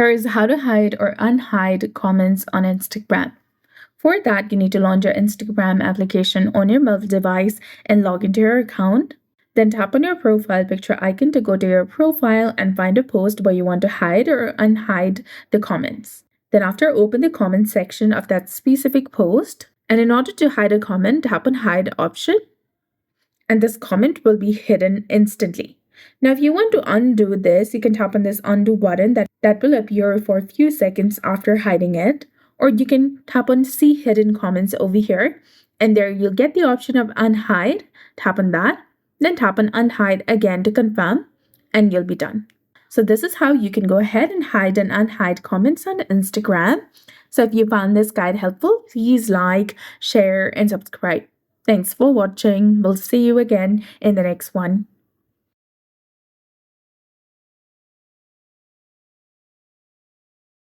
Here is how to hide or unhide comments on Instagram. For that, you need to launch your Instagram application on your mobile device and log into your account. Then tap on your profile picture icon to go to your profile and find a post where you want to hide or unhide the comments. Then after, open the comment section of that specific post. And in order to hide a comment, tap on hide option. And this comment will be hidden instantly. Now, if you want to undo this, you can tap on this undo button that will appear for a few seconds after hiding it. Or you can tap on see hidden comments over here. And there you'll get the option of unhide. Tap on that. Then tap on unhide again to confirm. And you'll be done. So this is how you can go ahead and hide and unhide comments on Instagram. So if you found this guide helpful, please like, share, and subscribe. Thanks for watching. We'll see you again in the next one.